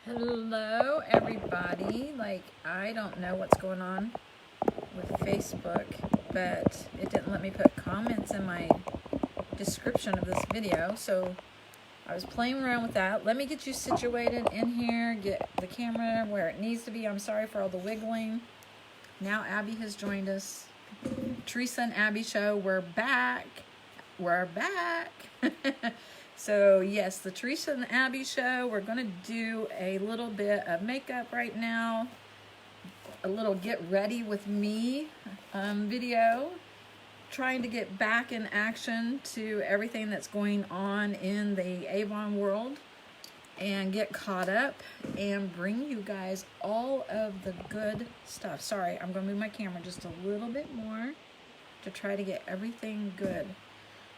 Hello everybody. I don't know what's going on with Facebook, but it didn't let me put comments in my description of this video, so I was playing around with that. Let me get you situated in here, get the camera where it needs to be. I'm sorry for all the wiggling. Now Abby has joined us. Teresa and Abby show, we're back. So yes, the Teresa and Abby show, we're going to do a little bit of makeup right now, a little get ready with me video, trying to get back in action to everything that's going on in the Avon world and get caught up and bring you guys all of the good stuff. Sorry, I'm going to move my camera just a little bit more to try to get everything good.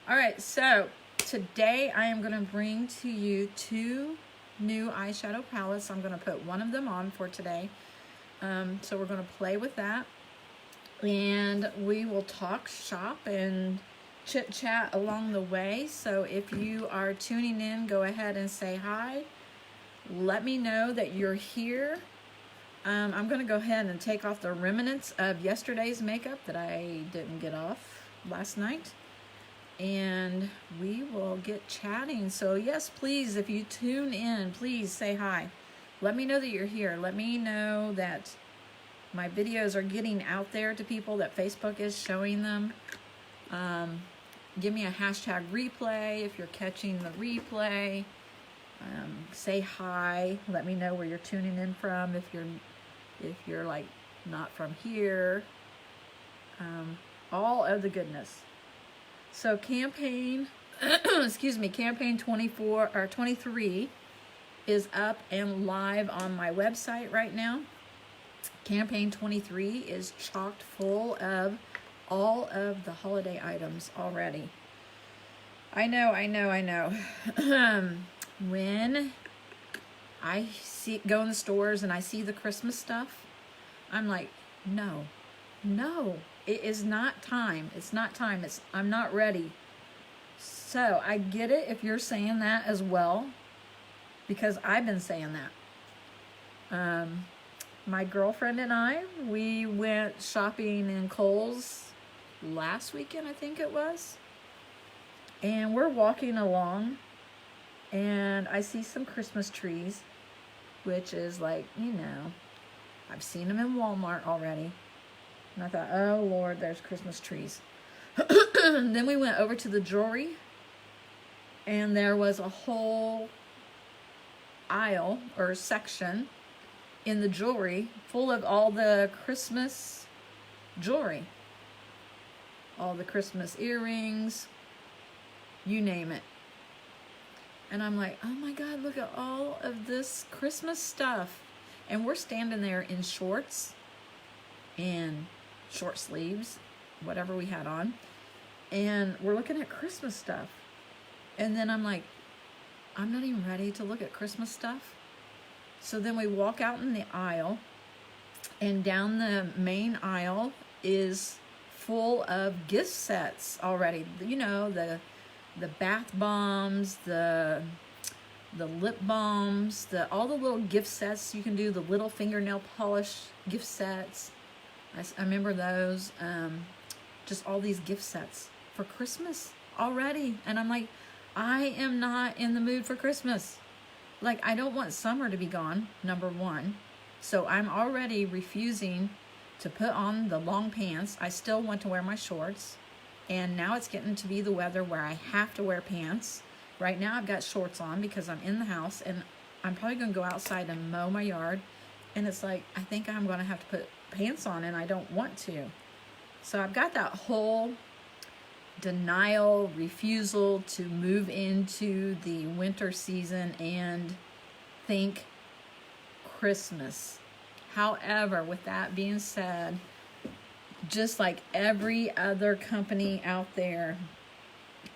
All right, so today I am going to bring to you two new eyeshadow palettes. I'm going to put one of them on for today. So we're going to play with that. And we will talk shop and chit chat along the way. So if you are tuning in, go ahead and say hi. Let me know that you're here. I'm going to go ahead and take off the remnants of yesterday's makeup that I didn't get off last night. And we will get chatting. So yes, please, if you tune in, please say hi. Let me know that you're here. Let me know that my videos are getting out there to people, that Facebook is showing them. Give me a hashtag replay if you're catching the replay. Say hi. Let me know where you're tuning in from if you're like not from here. All of the goodness. So campaign, campaign 24 or 23 is up and live on my website right now. Campaign 23 is chocked full of all of the holiday items already. I know. When I go in the stores and I see the Christmas stuff, I'm like, no. It is not time. It's not time. I'm not ready. So I get it if you're saying that as well, because I've been saying that. My girlfriend and I, we went shopping in Kohl's last weekend, I think it was. And we're walking along and I see some Christmas trees, which is like, I've seen them in Walmart already. And I thought, oh Lord, there's Christmas trees. Then we went over to the jewelry, and there was a whole aisle or section in the jewelry full of all the Christmas jewelry. All the Christmas earrings, you name it. And I'm like, oh my God, look at all of this Christmas stuff. And we're standing there in shorts and short sleeves, whatever we had on, and we're looking at Christmas stuff. And then I'm like, I'm not even ready to look at Christmas stuff. So then we walk out in the aisle, and down the main aisle is full of gift sets already. The bath bombs, the lip balms, all the little gift sets you can do, the little fingernail polish gift sets. I remember those, just all these gift sets for Christmas already. And I'm like, I am not in the mood for Christmas. Like, I don't want summer to be gone, number one. So I'm already refusing to put on the long pants. I still want to wear my shorts. And now it's getting to be the weather where I have to wear pants. Right now I've got shorts on because I'm in the house, and I'm probably going to go outside and mow my yard. And it's like, I think I'm going to have to put pants on, and I don't want to. So I've got that whole denial, refusal to move into the winter season and think Christmas. However, with that being said, just like every other company out there,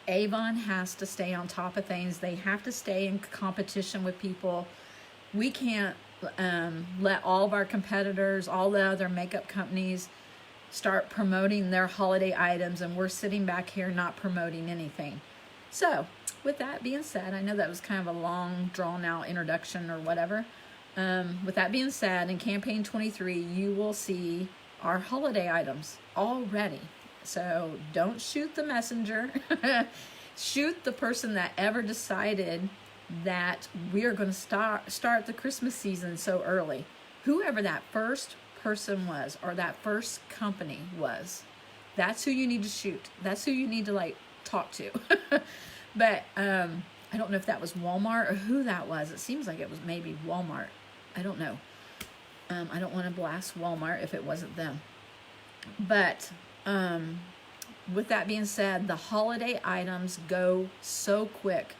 Avon has to stay on top of things. They have to stay in competition with people. We can't let all of our competitors, all the other makeup companies, start promoting their holiday items, and we're sitting back here not promoting anything. So with that being said, I know that was kind of a long drawn out introduction or whatever, With that being said, in campaign 23, you will see our holiday items already. So don't shoot the messenger. Shoot the person that ever decided that we are going to start the Christmas season so early. Whoever that first person was, or that first company was, that's who you need to shoot. That's who you need to like talk to. But I don't know if that was Walmart or who that was. It seems like it was maybe Walmart. I don't know. I don't want to blast Walmart if it wasn't them. But with that being said, the holiday items go so quick.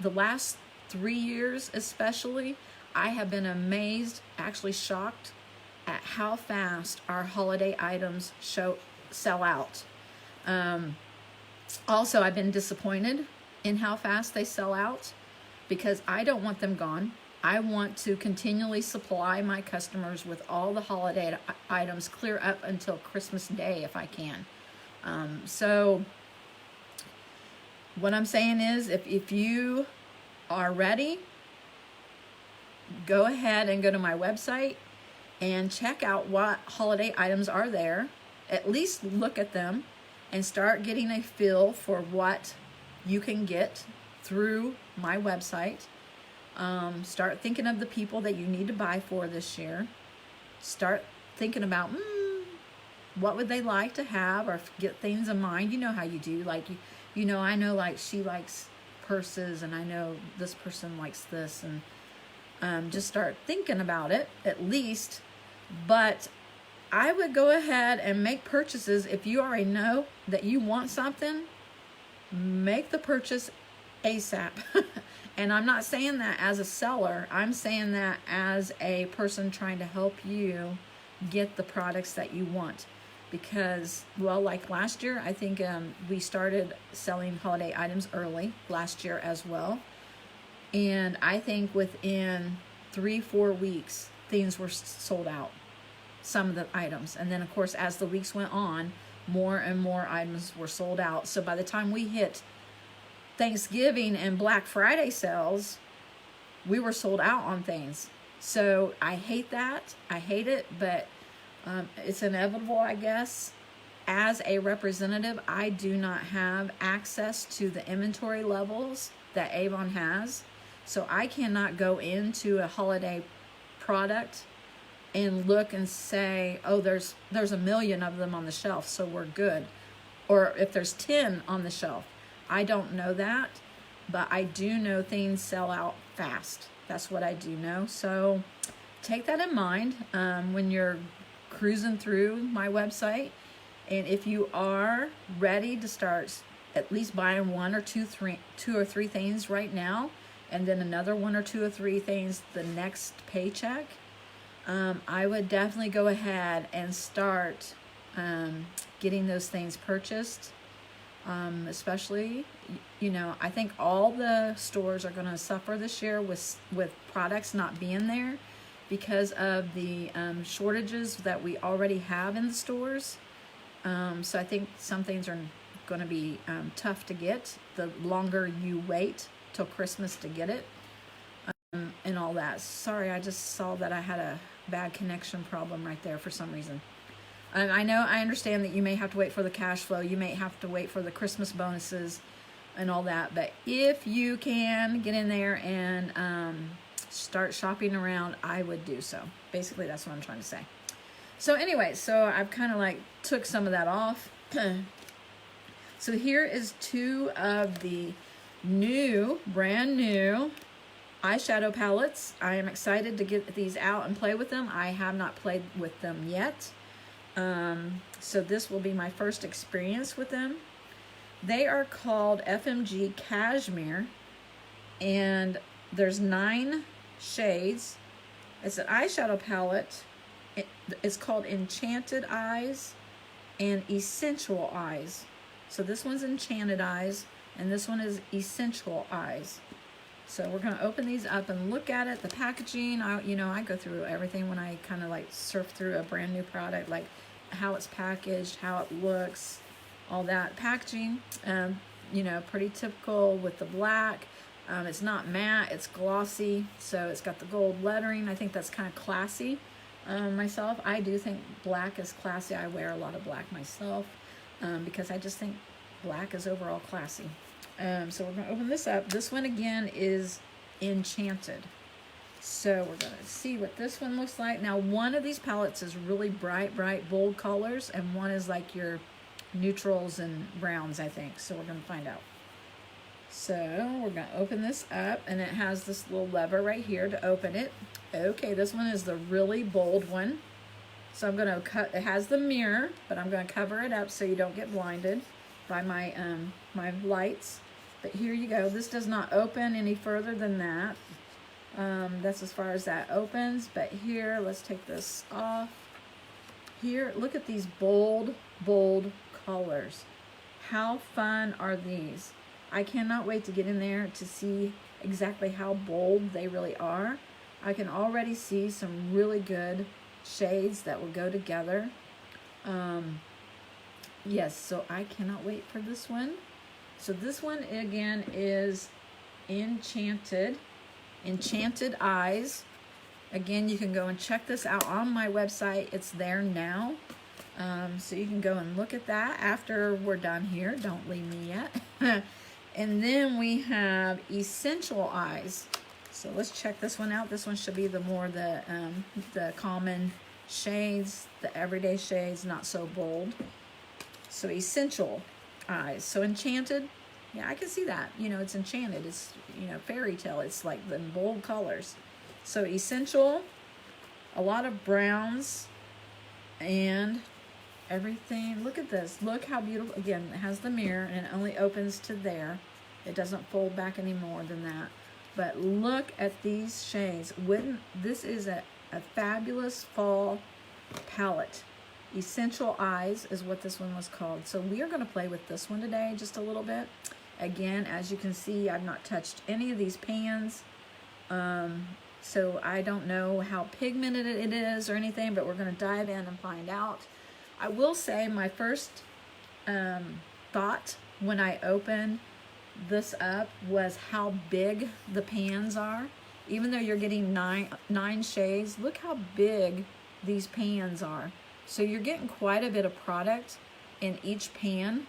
The last 3 years especially, I have been amazed, actually shocked, at how fast our holiday items sell out. Also, I've been disappointed in how fast they sell out, because I don't want them gone. I want to continually supply my customers with all the holiday items clear up until Christmas Day if I can. So what I'm saying is, if you are ready, go ahead and go to my website and check out what holiday items are there. At least look at them and start getting a feel for what you can get through my website. Start thinking of the people that you need to buy for this year. Start thinking about what would they like to have, or get things in mind. You know how you do. Like, you know, I know like she likes purses, and I know this person likes this, and just start thinking about it at least. But I would go ahead and make purchases. If you already know that you want something, make the purchase ASAP. And I'm not saying that as a seller. I'm saying that as a person trying to help you get the products that you want. Because, well, like last year, I think we started selling holiday items early last year as well. And I think within 3-4 weeks, things were sold out, some of the items. And then, of course, as the weeks went on, more and more items were sold out. So by the time we hit Thanksgiving and Black Friday sales, we were sold out on things. So I hate that. I hate it, but it's inevitable, I guess. As a representative, I do not have access to the inventory levels that Avon has. So I cannot go into a holiday product and look and say, oh, there's 1 million of them on the shelf, so we're good. Or if there's 10 on the shelf. I don't know that, but I do know things sell out fast. That's what I do know. So take that in mind when you're cruising through my website. And if you are ready to start at least buying 1 or 2 or 3 things right now, and then another 1 or 2 or 3 things the next paycheck, I would definitely go ahead and start getting those things purchased. Especially, you know, I think all the stores are going to suffer this year with products not being there because of the shortages that we already have in the stores. So I think some things are going to be tough to get the longer you wait till Christmas to get it, and all that. Sorry, I just saw that I had a bad connection problem right there for some reason. I understand that you may have to wait for the cash flow. You may have to wait for the Christmas bonuses and all that. But if you can get in there and start shopping around, I would do so. Basically, that's what I'm trying to say. So anyway, so I've kind of like took some of that off. So here is 2 of the brand new eyeshadow palettes. I am excited to get these out and play with them. I have not played with them yet. So this will be my first experience with them. They are called FMG Cashmere, and there's 9 shades. It's an eyeshadow palette. It's called Enchanted Eyes and Essential Eyes. So this one's Enchanted Eyes, and this one is Essential Eyes. So we're going to open these up and look at it. The packaging, I go through everything when I kind of like surf through a brand new product, like how it's packaged, how it looks, all that. Packaging, pretty typical with the black, It's not matte, it's glossy, so it's got the gold lettering. I think that's kind of classy. Myself, I do think black is classy. I wear a lot of black myself because I just think black is overall classy. So we're going to open this up. This one again is Enchanted. So we're going to see what this one looks like. Now, one of these palettes is really bright, bold colors, and one is like your neutrals and browns, I think. So we're going to find out. So we're going to open this up, and it has this little lever right here to open it. Okay, this one is the really bold one. So I'm going to cut, it has the mirror, but I'm going to cover it up so you don't get blinded by my, my lights. But here you go. This does not open any further than that. That's as far as that opens. But here, let's take this off. Here, look at these bold colors. How fun are these? I cannot wait to get in there to see exactly how bold they really are. I can already see some really good shades that will go together. Yes, so I cannot wait for this one. So this one again is Enchanted Eyes. Again, you can go and check this out on my website. It's there now. So you can go and look at that after we're done here. Don't leave me yet. And then we have Essential Eyes. So let's check this one out. This one should be the common shades, the everyday shades, not so bold. So Essential Eyes. So Enchanted, yeah, I can see that. You know, it's enchanted. It's, you know, fairy tale. It's like the bold colors. So Essential, a lot of browns and everything. Look at this. Look how beautiful. Again, it has the mirror and it only opens to there. It doesn't fold back any more than that. But look at these shades. This is a fabulous fall palette. Essential Eyes is what this one was called. So we are going to play with this one today just a little bit. Again, as you can see, I've not touched any of these pans. So I don't know how pigmented it is or anything, but we're going to dive in and find out. I will say my first thought when I opened this up was how big the pans are. Even though you're getting nine shades, look how big these pans are. So you're getting quite a bit of product in each pan.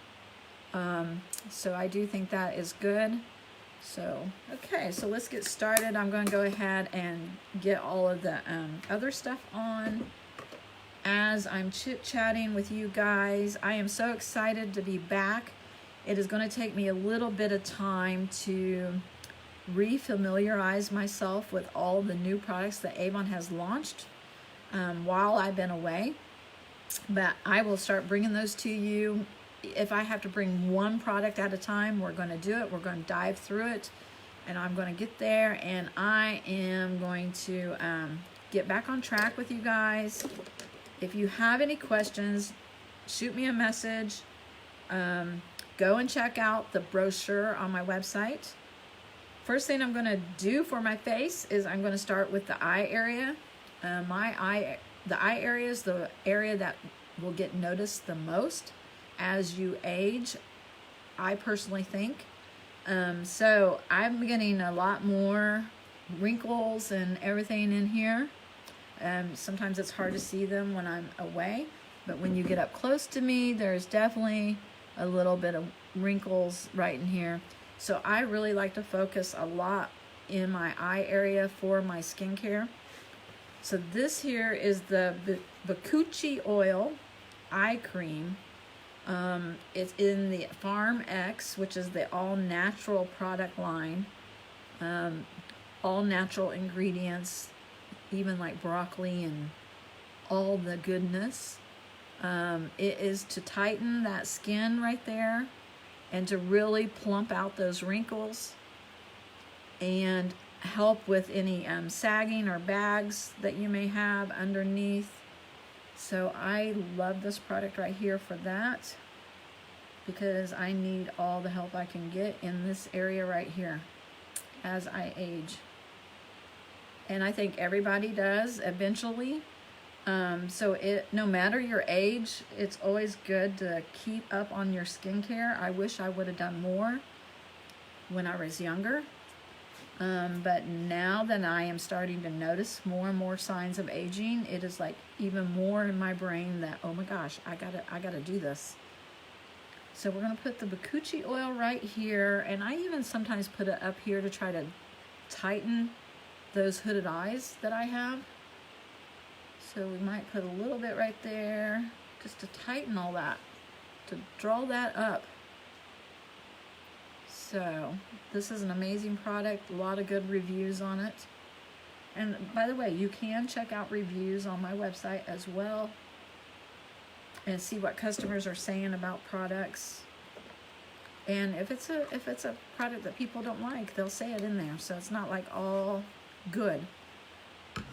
So I do think that is good. So, okay, so let's get started. I'm going to go ahead and get all of the other stuff on as I'm chit-chatting with you guys. I am so excited to be back. It is going to take me a little bit of time to re-familiarize myself with all the new products that Avon has launched while I've been away. But I will start bringing those to you. If I have to bring one product at a time, we're going to do it. We're going to dive through it, and I'm going to get there, and I am going to get back on track with you guys. If you have any questions, shoot me a message. Go and check out the brochure on my website. First thing I'm going to do for my face is I'm going to start with the eye area. The eye area is the area that will get noticed the most as you age, I personally think. So I'm getting a lot more wrinkles and everything in here. Sometimes it's hard to see them when I'm away, but when you get up close to me, there's definitely a little bit of wrinkles right in here. So I really like to focus a lot in my eye area for my skincare. So this here is the Coochie Oil Eye Cream. It's in the Farm X, which is the all-natural product line. All natural ingredients, even like broccoli and all the goodness. It is to tighten that skin right there and to really plump out those wrinkles and help with any sagging or bags that you may have underneath. So I love this product right here for that, because I need all the help I can get in this area right here as I age. And I think everybody does eventually. So no matter your age, it's always good to keep up on your skincare. I wish I would have done more when I was younger. But now that I am starting to notice more and more signs of aging, it is like even more in my brain that, oh my gosh, I gotta do this. So we're gonna put the Coochie oil right here, and I even sometimes put it up here to try to tighten those hooded eyes that I have. So we might put a little bit right there just to tighten all that, to draw that up. So this is an amazing product, a lot of good reviews on it. And by the way, you can check out reviews on my website as well and see what customers are saying about products. And if it's a product that people don't like, they'll say it in there. So it's not like all good.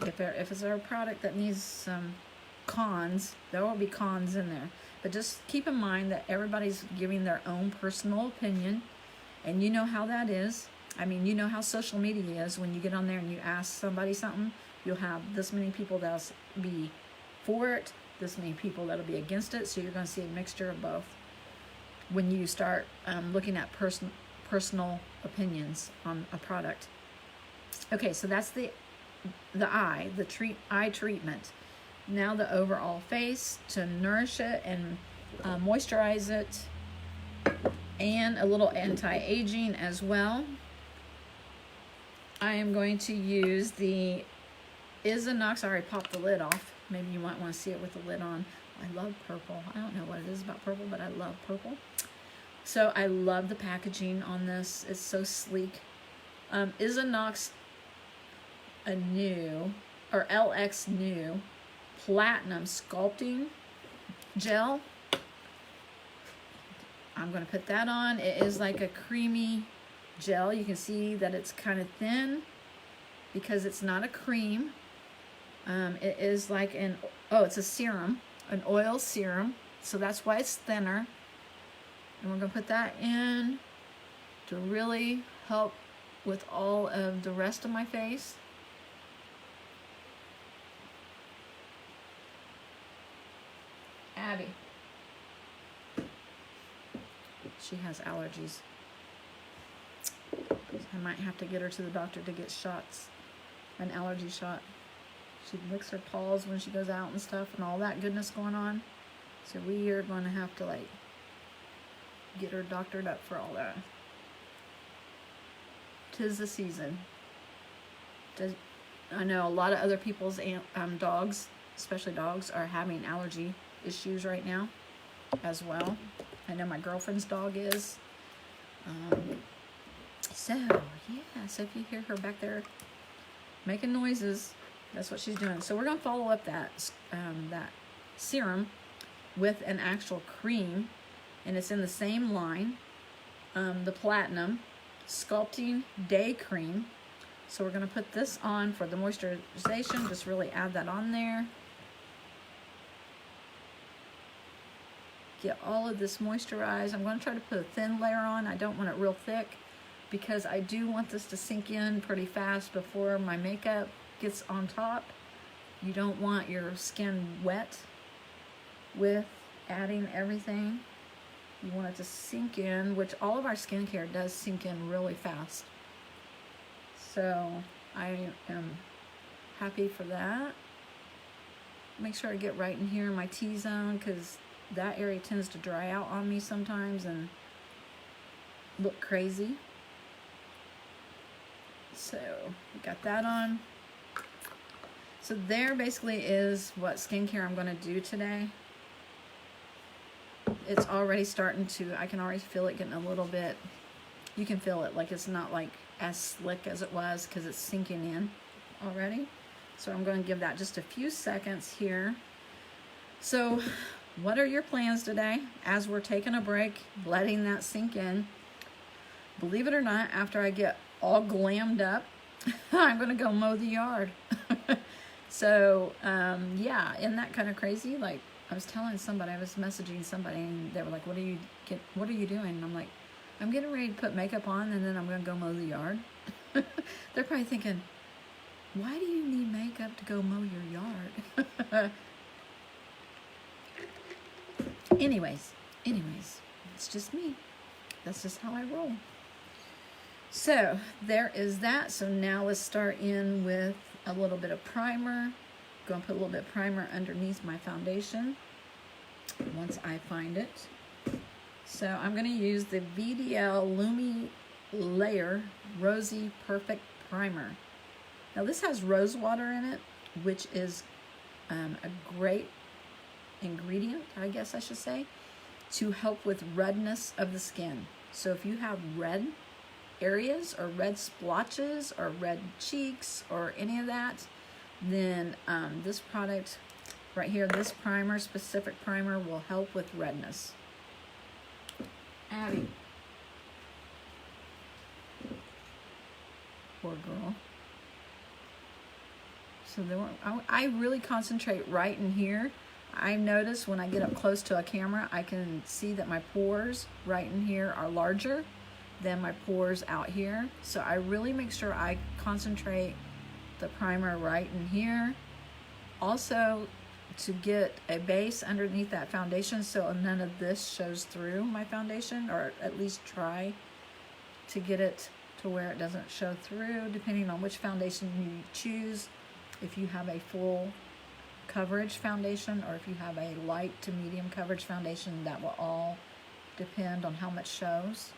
If it's a product that needs some cons, there will be cons in there. But just keep in mind that everybody's giving their own personal opinion, and you know how that is. I mean, you know how social media is. When you get on there and you ask somebody something, you'll have this many people that'll be for it, this many people that'll be against it. So you're going to see a mixture of both when you start looking at personal opinions on a product. Okay, so that's the eye treatment. Now the overall face to nourish it and moisturize it, and a little anti-aging as well. I am going to use the Isinox. I already popped the lid off. Maybe you might want to see it with the lid on. I love purple. I don't know what it is about purple, but I love purple. So I love the packaging on this. It's so sleek. Isinox a new, or LX new, Platinum Sculpting Gel. I'm going to put that on. It is like a creamy gel. You can see that it's kind of thin because it's not a cream. It is like it's a serum, an oil serum. So that's why it's thinner. And we're going to put that in to really help with all of the rest of my face. Abby. She has allergies. I might have to get her to the doctor to get shots, an allergy shot. She licks her paws when she goes out and stuff and all that goodness going on. So we are going to have to like get her doctored up for all that. 'Tis the season. I know a lot of other people's dogs, especially dogs, are having allergy issues right now as well. I know my girlfriend's dog is. So if you hear her back there making noises, that's what she's doing. So we're going to follow up that serum with an actual cream, and it's in the same line, the Platinum Sculpting Day Cream. So we're going to put this on for the moisturization. Just really add that on there. Get all of this moisturized. I'm going to try to put a thin layer on. I don't want it real thick because I do want this to sink in pretty fast before my makeup gets on top. You don't want your skin wet with adding everything. You want it to sink in, which all of our skincare does sink in really fast. So I am happy for that. Make sure I get right in here in my T-zone because that area tends to dry out on me sometimes and look crazy. So we got that on. So there basically is what skincare I'm going to do today. It's already starting to, I can already feel it getting a little bit, you can feel it, like it's not like as slick as it was because it's sinking in already. So I'm going to give that just a few seconds here. So what are your plans today as we're taking a break, letting that sink in? Believe it or not, after I get all glammed up, I'm going to go mow the yard. So, yeah, isn't that kind of crazy? Like, I was telling somebody, I was messaging somebody, and they were like, what are you doing? And I'm like, I'm getting ready to put makeup on, and then I'm going to go mow the yard. They're probably thinking, why do you need makeup to go mow your yard? Anyways, it's just me. That's just how I roll. So there is that. So now let's start in with a little bit of primer. Going to put a little bit of primer underneath my foundation once I find it. So I'm going to use the VDL Lumi Layer Rosy Perfect Primer. Now this has rose water in it, which is a great ingredient, I guess I should say, to help with redness of the skin. So if you have red areas or red splotches or red cheeks or any of that, then this product right here, this primer, specific primer, will help with redness. Abby. Poor girl. So there, I really concentrate right in here. I notice when I get up close to a camera, I can see that my pores right in here are larger than my pores out here. So I really make sure I concentrate the primer right in here. Also, to get a base underneath that foundation so none of this shows through my foundation, or at least try to get it to where it doesn't show through, depending on which foundation you choose. If you have a full coverage foundation or if you have a light to medium coverage foundation, that will all depend on how much shows.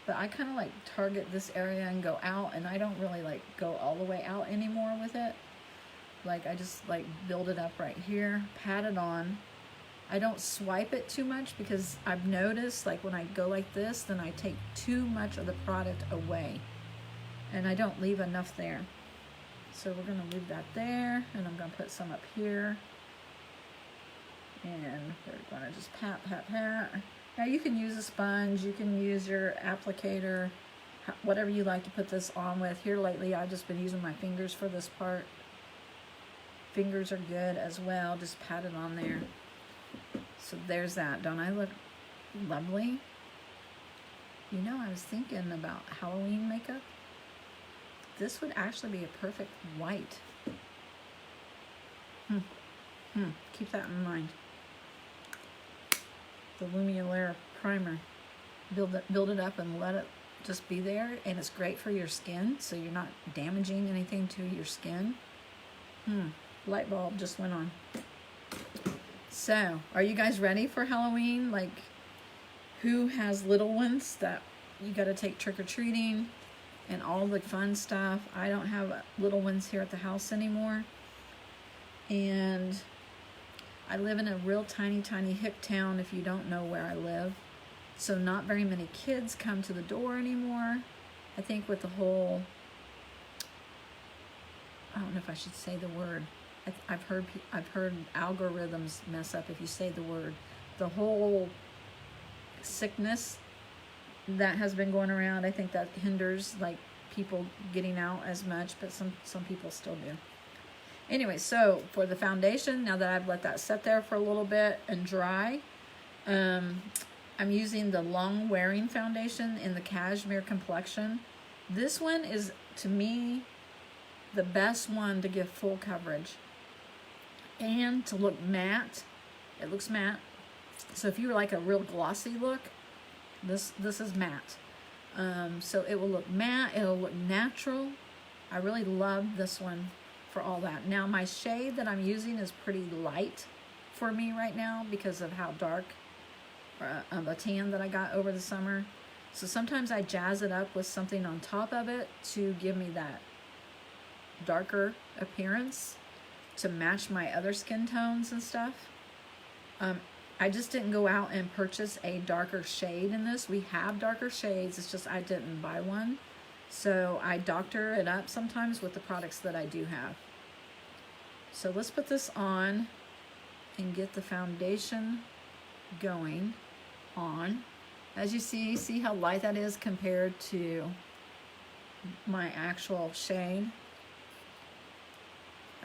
But I kind of like target this area and go out, and I don't really like go all the way out anymore with it. Like I just like build it up right here, pat it on. I don't swipe it too much because I've noticed like when I go like this, then I take too much of the product away and I don't leave enough there. So we're gonna leave that there, and I'm gonna put some up here. And we're gonna just pat, pat, pat. Now you can use a sponge, you can use your applicator, whatever you like to put this on with. Here lately I've just been using my fingers for this part. Fingers are good as well, just pat it on there. So there's that. Don't I look lovely? You know, I was thinking about Halloween makeup. This would actually be a perfect white. Keep that in mind. The Lumi Layer Primer. Build it up and let it just be there, and it's great for your skin, so you're not damaging anything to your skin. Light bulb just went on. So, are you guys ready for Halloween? Like, who has little ones that you got to take trick-or-treating and all the fun stuff? I don't have little ones here at the house anymore. And I live in a real tiny, tiny hick town if you don't know where I live. So not very many kids come to the door anymore. I think with the whole, I don't know if I should say the word. I've heard algorithms mess up if you say the word. The whole sickness that has been going around, I think that hinders like people getting out as much, but some people still do. Anyway, so for the foundation, now that I've let that set there for a little bit and dry, I'm using the long wearing foundation in the Cashmere Complexion. This one is, to me, the best one to give full coverage and to look matte. It looks matte. So if you like a real glossy look, this is matte. So it will look matte, it'll look natural. I really love this one for all that. Now my shade that I'm using is pretty light for me right now because of how dark of a tan that I got over the summer. So sometimes I jazz it up with something on top of it to give me that darker appearance to match my other skin tones and stuff. I just didn't go out and purchase a darker shade in this. We have darker shades, it's just I didn't buy one. So I doctor it up sometimes with the products that I do have. So let's put this on and get the foundation going on. As you see how light that is compared to my actual shade.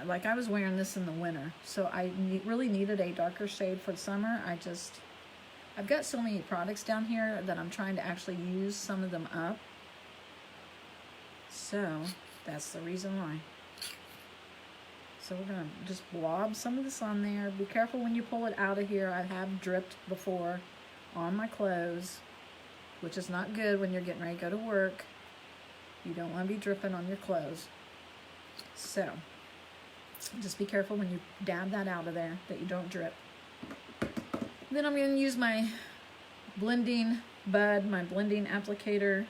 Like I was wearing this in the winter, so I really needed a darker shade for the summer. I've got so many products down here that I'm trying to actually use some of them up. So that's the reason why. So we're gonna just blob some of this on there. Be careful when you pull it out of here. I have dripped before on my clothes, which is not good when you're getting ready to go to work. You don't want to be dripping on your clothes. So, just be careful when you dab that out of there that you don't drip. Then I'm going to use my blending bud, my blending applicator,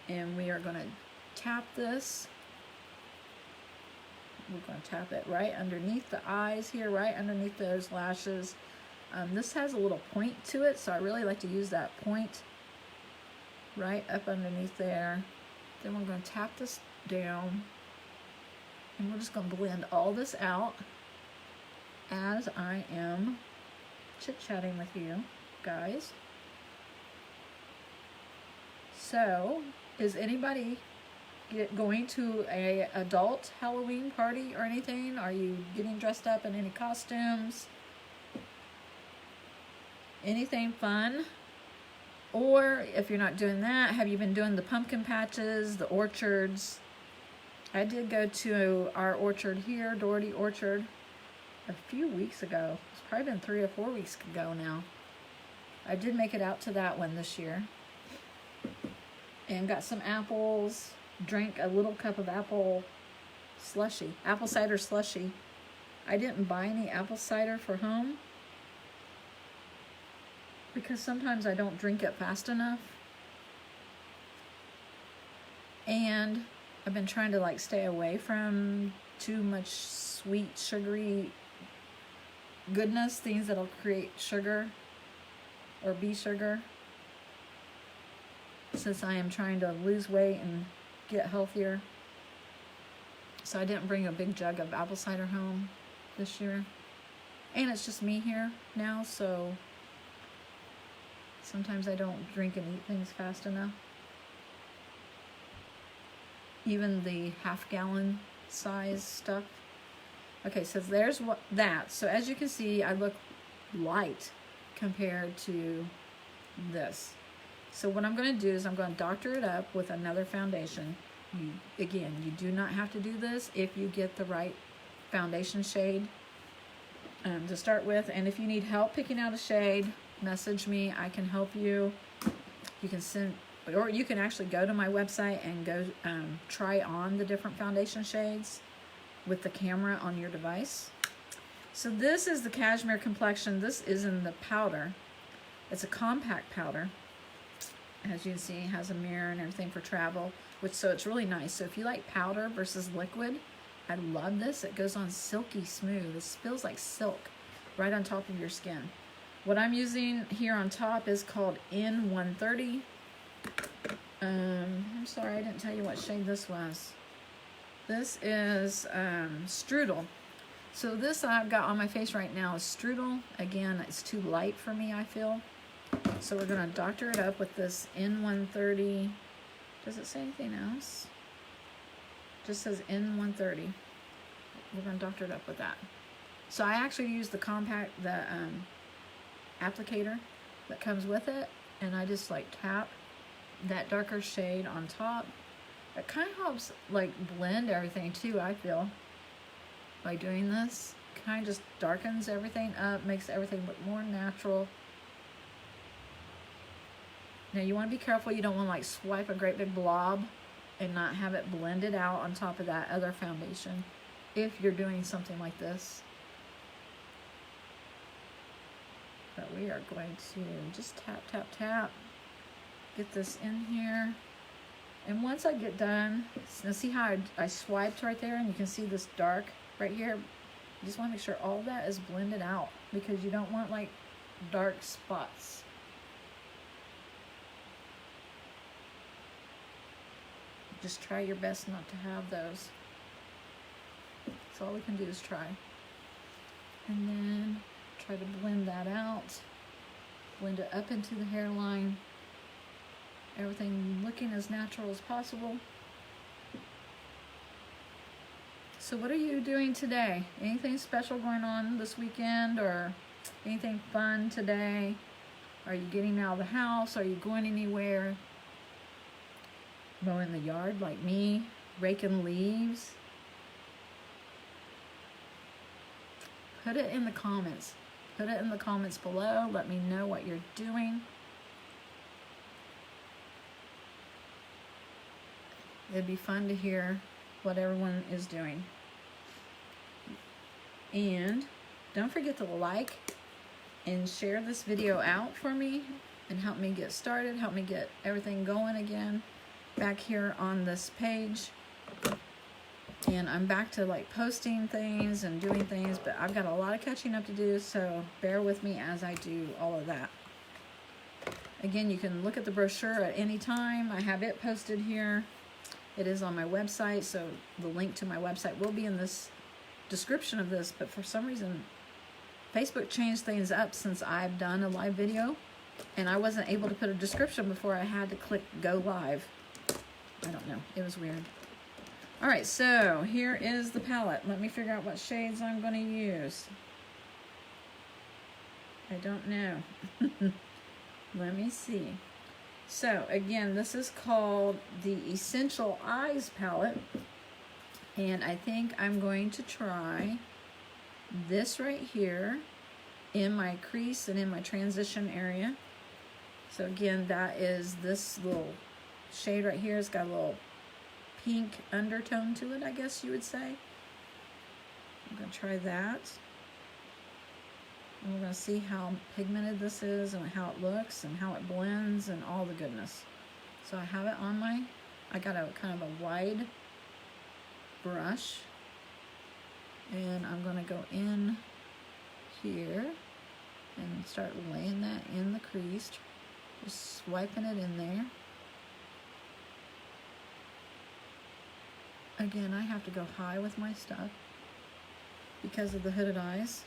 and we are going to tap this. We're going to tap it right underneath the eyes here, right underneath those lashes. This has a little point to it, so I really like to use that point right up underneath there. Then we're going to tap this down, and we're just going to blend all this out as I am chit-chatting with you guys. So, is anybody going to a adult Halloween party or anything? Are you getting dressed up in any costumes? Anything fun? Or if you're not doing that, have you been doing the pumpkin patches, the orchards? I did go to our orchard here, Doherty Orchard, a few weeks ago. It's probably been 3 or 4 weeks ago now. I did make it out to that one this year. And got some apples, drank a little cup of apple cider slushy. I didn't buy any apple cider for home because sometimes I don't drink it fast enough. And I've been trying to like stay away from too much sweet, sugary goodness, things that'll create sugar or be sugar, since I am trying to lose weight and get healthier. So I didn't bring a big jug of apple cider home this year. And it's just me here now, so sometimes I don't drink and eat things fast enough. Even the half-gallon size stuff. Okay, so there's that. So as you can see, I look light compared to this. So what I'm going to do is I'm going to doctor it up with another foundation. Again, you do not have to do this if you get the right foundation shade to start with. And if you need help picking out a shade, message me. I can help you. You can send, or you can actually go to my website and go try on the different foundation shades with the camera on your device. So this is the Cashmere Complexion. This is in the powder. It's a compact powder. As you can see, it has a mirror and everything for travel, so it's really nice. So if you like powder versus liquid, I love this. It goes on silky smooth. This feels like silk right on top of your skin. What I'm using here on top is called N130. I'm sorry, I didn't tell you what shade this was. This is Strudel. So this I've got on my face right now is Strudel. Again, it's too light for me, I feel. So we're going to doctor it up with this N130. Does it say anything else? Just says N130. We're going to doctor it up with that. So I actually use the compact, the applicator that comes with it, and I just like tap that darker shade on top. It kind of helps like blend everything too, I feel, by doing this. Kind of just darkens everything up, makes everything look more natural. Now you want to be careful, you don't want to like swipe a great big blob and not have it blended out on top of that other foundation if you're doing something like this. But we are going to just tap, tap, tap, get this in here. And once I get done, now see how I swiped right there and you can see this dark right here? You just want to make sure all that is blended out because you don't want like dark spots. Just try your best not to have those. So all we can do is try. And then try to blend that out. Blend it up into the hairline. Everything looking as natural as possible. So what are you doing today? Anything special going on this weekend or anything fun today? Are you getting out of the house? Are you going anywhere? Mowing the yard like me? Raking leaves? Put it in the comments. Put it in the comments below. Let me know what you're doing. It'd be fun to hear what everyone is doing. And don't forget to like and share this video out for me and help me get started, help me get everything going again back here on this page. And I'm back to like posting things and doing things, but I've got a lot of catching up to do, so bear with me as I do all of that. Again, you can look at the brochure at any time. I have it posted here. It is on my website, so the link to my website will be in this description of this, but for some reason Facebook changed things up since I've done a live video, and I wasn't able to put a description before I had to click go live. I don't know, it was weird. All right, so here is the palette. Let me figure out what shades I'm going to use. I don't know. Let me see. So again, this is called the Essential Eyes palette, and I think I'm going to try this right here in my crease and in my transition area. So again, that is this little shade right here. It's got a little pink undertone to it, I guess you would say. I'm going to try that. And we're going to see how pigmented this is and how it looks and how it blends and all the goodness. So I have it on my, I got a kind of a wide brush. And I'm going to go in here and start laying that in the crease. Just swiping it in there. Again, I have to go high with my stuff because of the hooded eyes.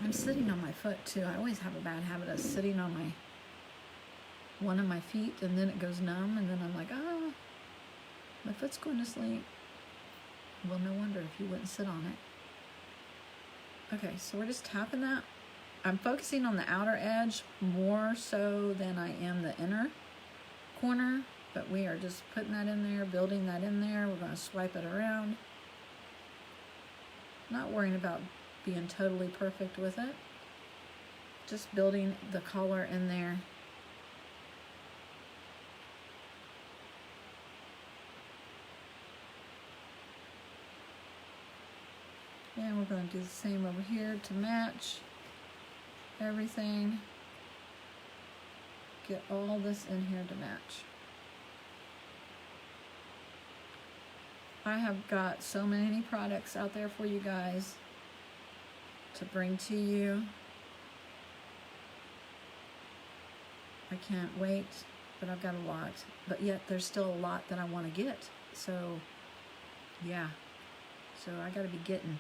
I'm sitting on my foot too. I always have a bad habit of sitting on one of my feet, and then it goes numb, and then I'm like, ah, my foot's going to sleep. Well, no wonder if you wouldn't sit on it. Okay, so we're just tapping that. I'm focusing on the outer edge more so than I am the inner corner. But we are just putting that in there, building that in there. We're going to swipe it around. Not worrying about being totally perfect with it. Just building the color in there. And we're going to do the same over here to match everything. Get all this in here to match. I have got so many products out there for you guys to bring to you. I can't wait, but I've got a lot. But yet there's still a lot that I want to get. So, yeah. So I gotta be getting.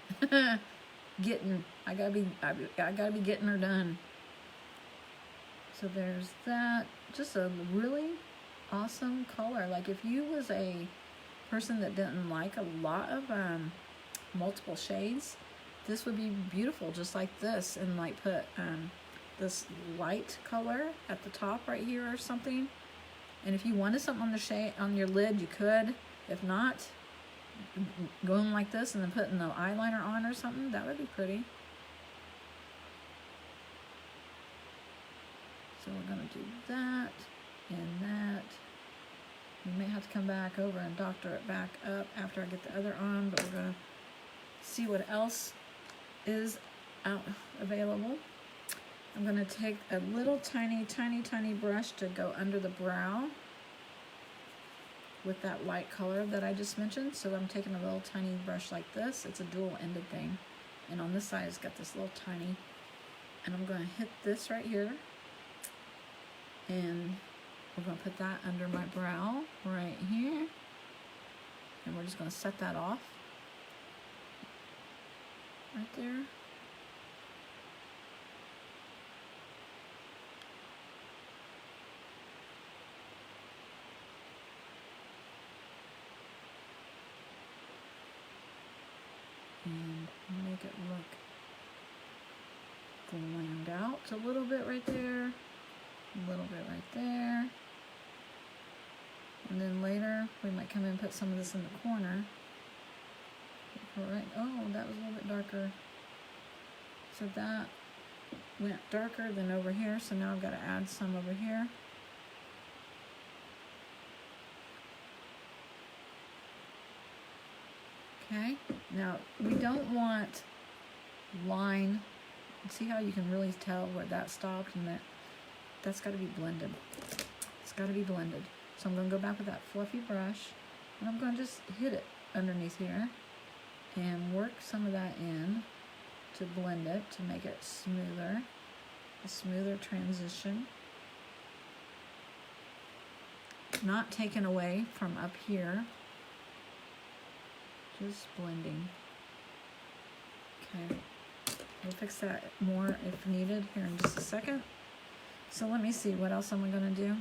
I gotta be getting her done. So there's that. Just a really awesome color. Like if you was a person that didn't like a lot of multiple shades, this would be beautiful just like this, and like put this light color at the top right here or something. And if you wanted something on the shade on your lid, you could. If not, going like this and then putting the eyeliner on or something, that would be pretty. So we're going to do that and that. We may have to come back over and doctor it back up after I get the other on, but we're going to see what else is out available. I'm going to take a little tiny brush to go under the brow with that light color that I just mentioned. So I'm taking a little tiny brush like this. It's a dual-ended thing. And on this side, it's got this little tiny. And I'm going to hit this right here. And we're going to put that under my brow right here. And we're just going to set that off right there. And make it look glammed out a little bit right there, a little bit right there. And then later we might come in and put some of this in the corner. Right. Oh, that was a little bit darker. So that went darker than over here, so now I've got to add some over here. Okay, now we don't want line. See how you can really tell where that stopped, and that's got to be blended. It's got to be blended. So I'm going to go back with that fluffy brush, and I'm going to just hit it underneath here and work some of that in to blend it, to make it smoother, a smoother transition. Not taken away from up here, just blending. Okay, we'll fix that more if needed here in just a second. So let me see, what else am I going to do?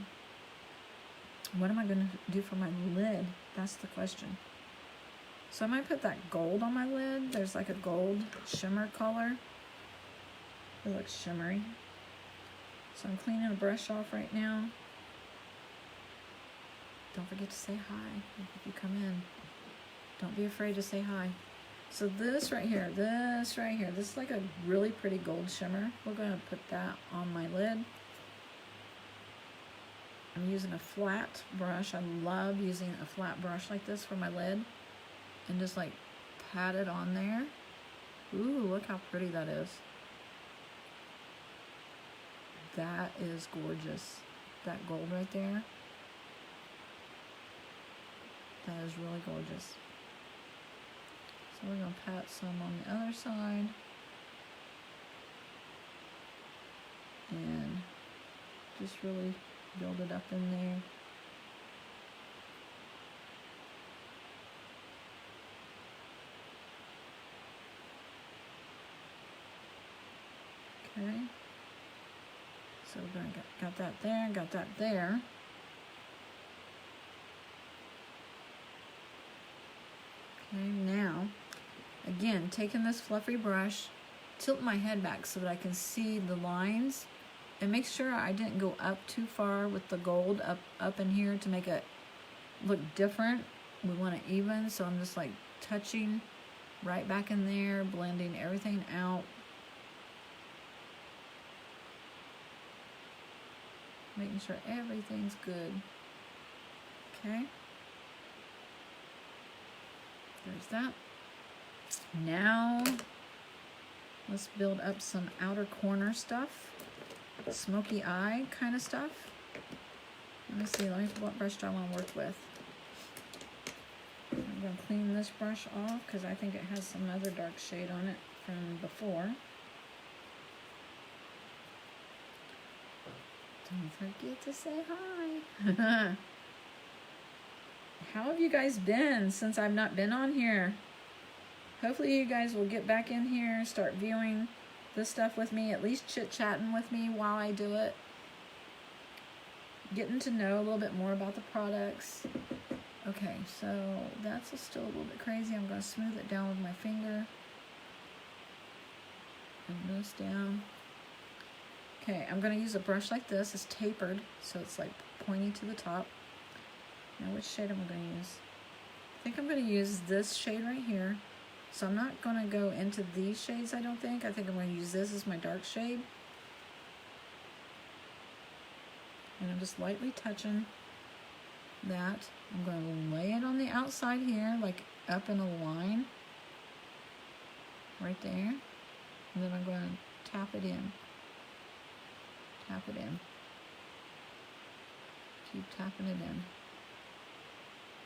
What am I going to do for my lid? That's the question. So I might put that gold on my lid. There's like a gold shimmer color. It looks shimmery. So I'm cleaning the brush off right now. Don't forget to say hi if you come in. Don't be afraid to say hi. So this right here, this is like a really pretty gold shimmer. We're going to put that on my lid. I'm using a flat brush. I love using a flat brush like this for my lid. And just like pat it on there. Ooh, look how pretty that is. That is gorgeous. That gold right there. That is really gorgeous. So we're going to pat some on the other side. And just really build it up in there. Okay. So we're going to got that there, got that there. Okay, now, again, taking this fluffy brush, tilt my head back so that I can see the lines, and make sure I didn't go up too far with the gold up in here to make it look different. We want it even, so I'm just like touching right back in there, blending everything out. Making sure everything's good. Okay. There's that. Now, let's build up some outer corner stuff. Smoky eye kind of stuff. Let me see, what brush do I want to work with? I'm going to clean this brush off because I think it has some other dark shade on it from before. Don't forget to say hi. How have you guys been since I've not been on here? Hopefully you guys will get back in here, start viewing this stuff with me, at least chit-chatting with me while I do it. Getting to know a little bit more about the products. Okay, so that's still a little bit crazy. I'm going to smooth it down with my finger. Bring this down. Okay, I'm going to use a brush like this. It's tapered, so it's like pointy to the top. Now which shade am I going to use? I think I'm going to use this shade right here. So I'm not going to go into these shades, I don't think. I think I'm going to use this as my dark shade. And I'm just lightly touching that. I'm going to lay it on the outside here, like up in a line. Right there. And then I'm going to tap it in. Tap it in. Keep tapping it in.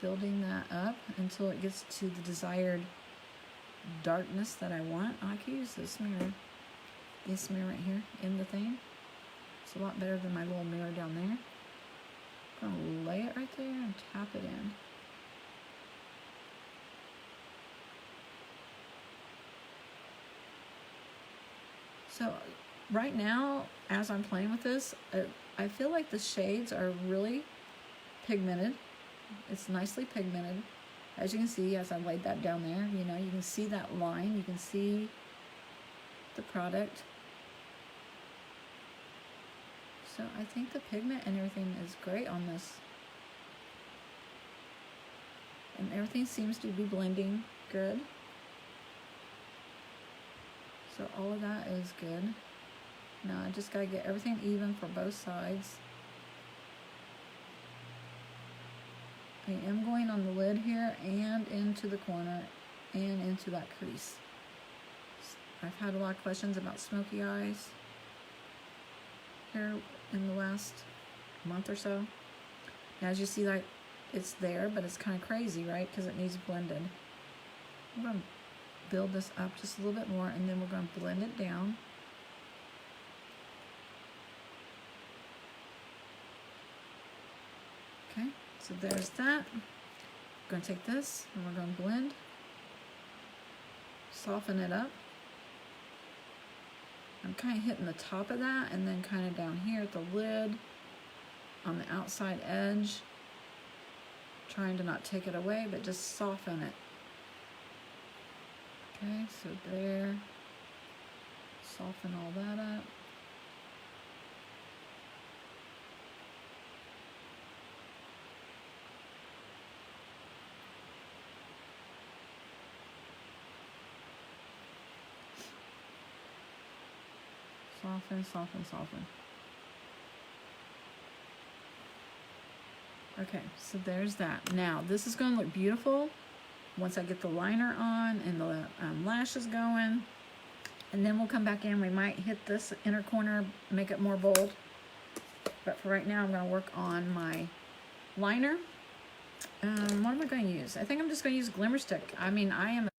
Building that up until it gets to the desired darkness that I want. I could use this mirror. This mirror right here in the thing. It's a lot better than my little mirror down there. I'm going to lay it right there and tap it in. So right now, as I'm playing with this, I feel like the shades are really pigmented. It's nicely pigmented. As you can see, as I laid that down there, you know, you can see that line. You can see the product. So I think the pigment and everything is great on this. And everything seems to be blending good. So all of that is good. Now I just gotta get everything even for both sides. I am going on the lid here and into the corner and into that crease. I've had a lot of questions about smoky eyes here in the last month or so. As you see, like, it's there, but it's kind of crazy, right? Because it needs blended. I'm going to build this up just a little bit more, and then we're going to blend it down. Okay, so there's that. We're going to take this, and we're going to blend. Soften it up. I'm kind of hitting the top of that, and then kind of down here at the lid, on the outside edge. Trying to not take it away, but just soften it. Okay, so there. Soften all that up. Soften, soften, soften. Okay, so there's that. Now, this is going to look beautiful once I get the liner on and the lashes going. And then we'll come back in. We might hit this inner corner, make it more bold. But for right now, I'm going to work on my liner. What am I going to use? I think I'm just going to use Glimmer Stick. I mean, I am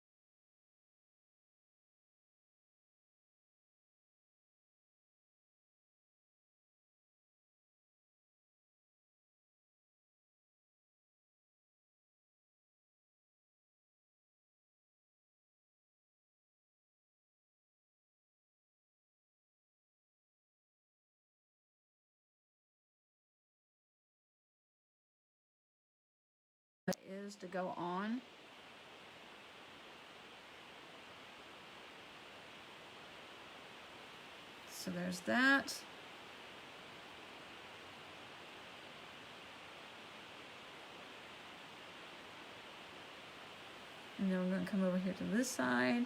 is to go on. So there's that. And then we're going to come over here to this side.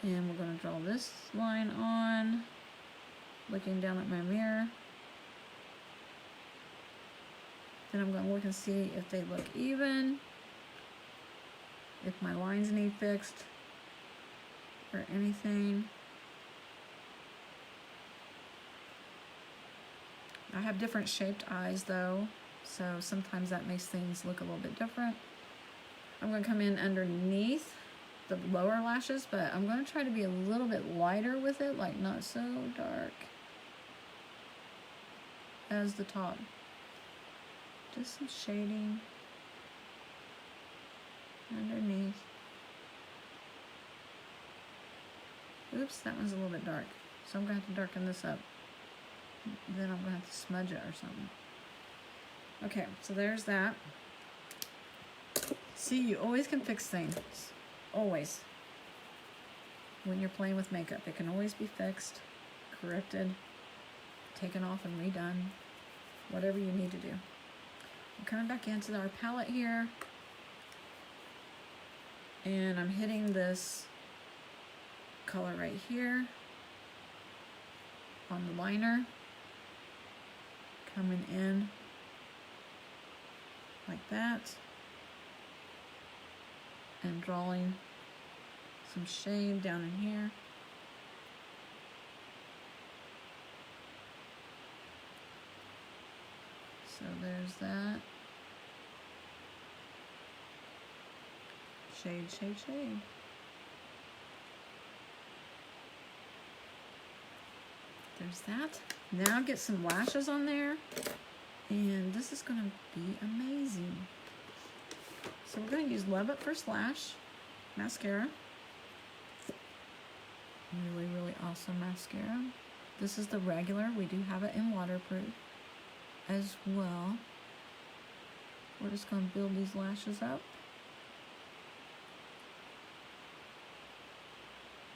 And we're going to draw this line on, looking down at my mirror. Then I'm going to look and see if they look even, if my lines need fixed, or anything. I have different shaped eyes though, so sometimes that makes things look a little bit different. I'm going to come in underneath the lower lashes, but I'm going to try to be a little bit lighter with it, like not so dark as the top. Just some shading underneath. Oops, that one's a little bit dark. So I'm going to have to darken this up. Then I'm going to have to smudge it or something. Okay, so there's that. See, you always can fix things. Always. When you're playing with makeup, it can always be fixed, corrected, taken off and redone. Whatever you need to do. I'm coming back into our palette here, and I'm hitting this color right here on the liner, coming in like that, and drawing some shade down in here. So there's that. Shade, shade, shade. There's that. Now get some lashes on there. And this is going to be amazing. So we're going to use Love It First Lash mascara. Really, really awesome mascara. This is the regular. We do have it in waterproof as well. We're just going to build these lashes up.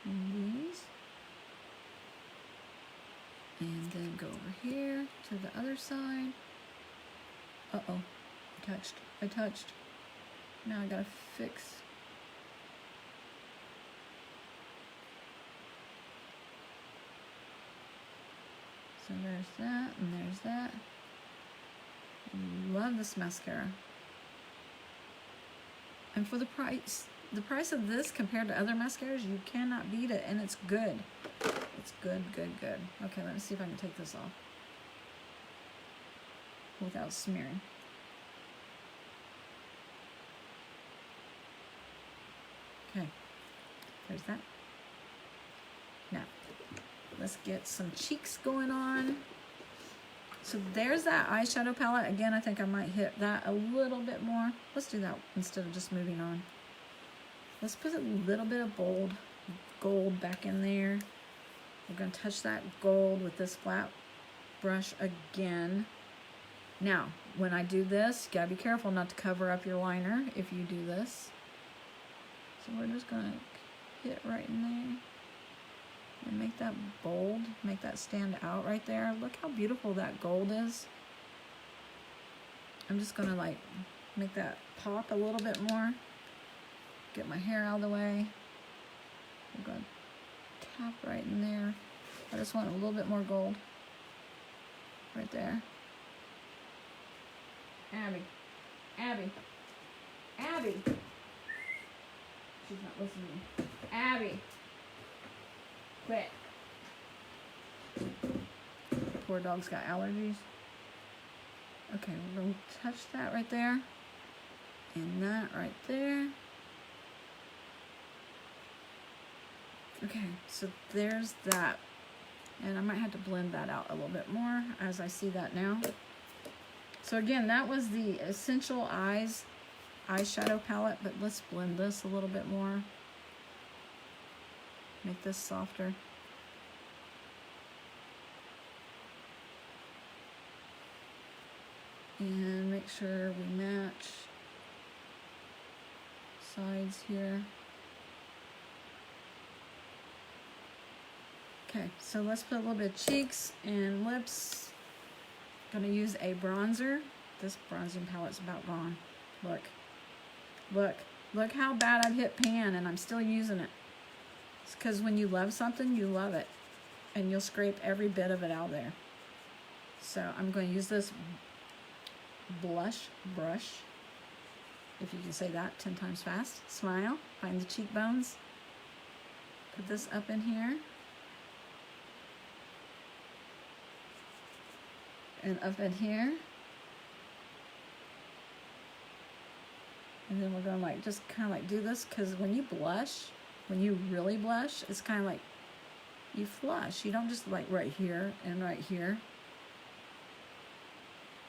And these. And then go over here to the other side. Uh-oh, I touched. Now I gotta fix. So there's that, and there's that. love this mascara. And for the price of this compared to other mascaras, you cannot beat it, and it's good. It's good, good, good. Okay, let me see if I can take this off without smearing. Okay, there's that. Now, let's get some cheeks going on. So there's that eyeshadow palette. Again, I think I might hit that a little bit more. Let's do that instead of just moving on. Let's put a little bit of gold back in there. We're going to touch that gold with this flat brush again. Now, when I do this, you got to be careful not to cover up your liner if you do this. So we're just going to hit right in there and make that bold, make that stand out right there. Look how beautiful that gold is. I'm just going to like make that pop a little bit more. Get my hair out of the way. I'm going to tap right in there. I just want a little bit more gold right there. Abby. She's not listening. Abby. Quit. Poor dog's got allergies. Okay, we're going to touch that right there. And that right there. Okay, so there's that. And I might have to blend that out a little bit more as I see that now. So again, that was the Essential Eyes eyeshadow palette, but let's blend this a little bit more. Make this softer. And make sure we match sides here. Okay, so let's put a little bit of cheeks and lips. I'm gonna use a bronzer. This bronzing palette's about gone. Look how bad I've hit pan and I'm still using it. It's because when you love something, you love it. And you'll scrape every bit of it out there. So I'm going to use this blush brush, if you can say that 10 times fast. Smile, find the cheekbones. Put this up in here. And up in here. And then we're going to like just kind of like do this, because when you blush, when you really blush, it's kind of like you flush. You don't just like right here and right here.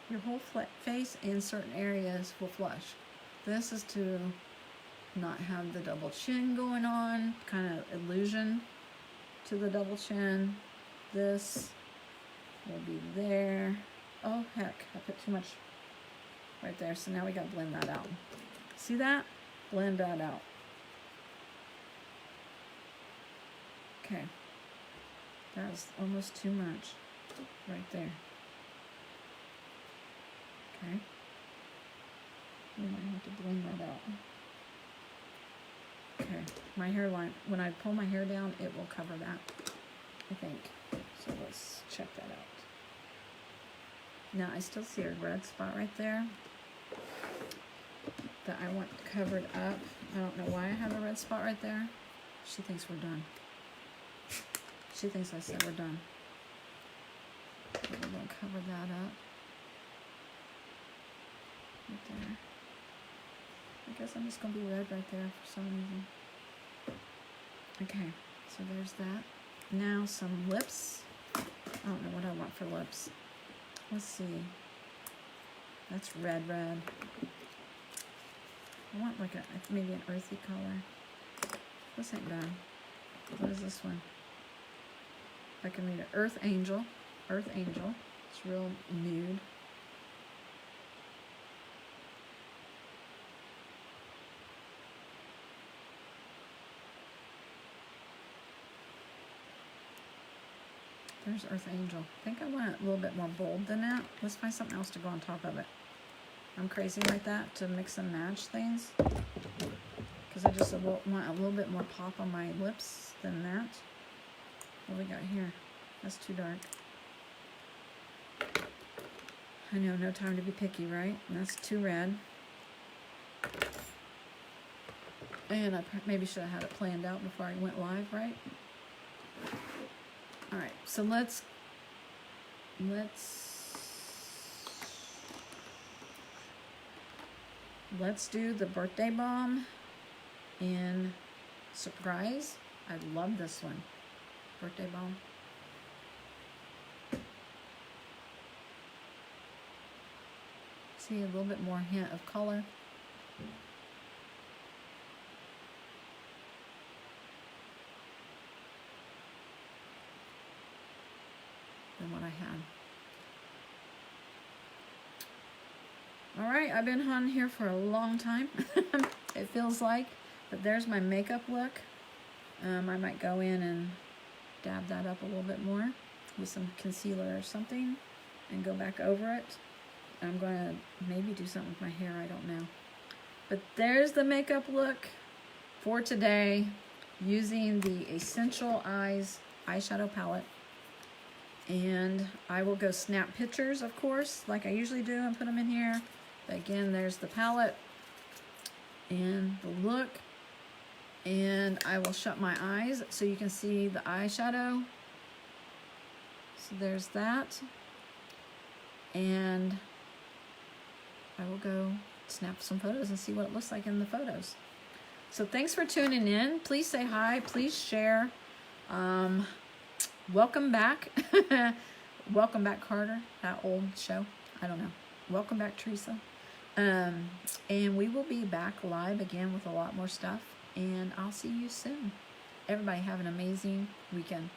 Your whole face in certain areas will flush. This is to not have the double chin going on, kind of illusion to the double chin. This will be there. Oh heck, I put too much right there. So now we got to blend that out. See that? Blend that out. Okay. That's almost too much right there. Okay. We might have to blend that out. Okay. My hairline, when I pull my hair down, it will cover that, I think. So let's check that out. Now I still see a red spot right there that I want covered up. I don't know why I have a red spot right there. She thinks we're done. She thinks I said we're done. But we're going to cover that up. Right there. I guess I'm just going to be red right there for some reason. Okay, so there's that. Now some lips. I don't know what I want for lips. Let's see. That's red. I want like maybe an earthy color. This ain't bad. What is this one? I can read it. Earth Angel. It's real nude. There's Earth Angel. I think I want it a little bit more bold than that. Let's find something else to go on top of it. I'm crazy like that to mix and match things. Because I just want a little bit more pop on my lips than that. What do we got here? That's too dark. I know, no time to be picky, right? And that's too red. And I maybe should have had it planned out before I went live, right? All right, so let's do the birthday bomb in Surprise. I love this one. Birthday bomb. See a little bit more hint of color. Than what I had. All right, I've been on here for a long time. It feels like, but there's my makeup look. I might go in and dab that up a little bit more with some concealer or something and go back over it. I'm going to maybe do something with my hair, I don't know. But there's the makeup look for today using the Essential Eyes eyeshadow palette. And I will go snap pictures, of course, like I usually do, and put them in here. But again, there's the palette and the look. And I will shut my eyes so you can see the eyeshadow. So there's that. And I will go snap some photos and see what it looks like in the photos. So thanks for tuning in. Please say hi. Please share. Welcome back. Welcome back, Carter. That old show. I don't know. Welcome back, Teresa. And we will be back live again with a lot more stuff. And I'll see you soon. Everybody have an amazing weekend.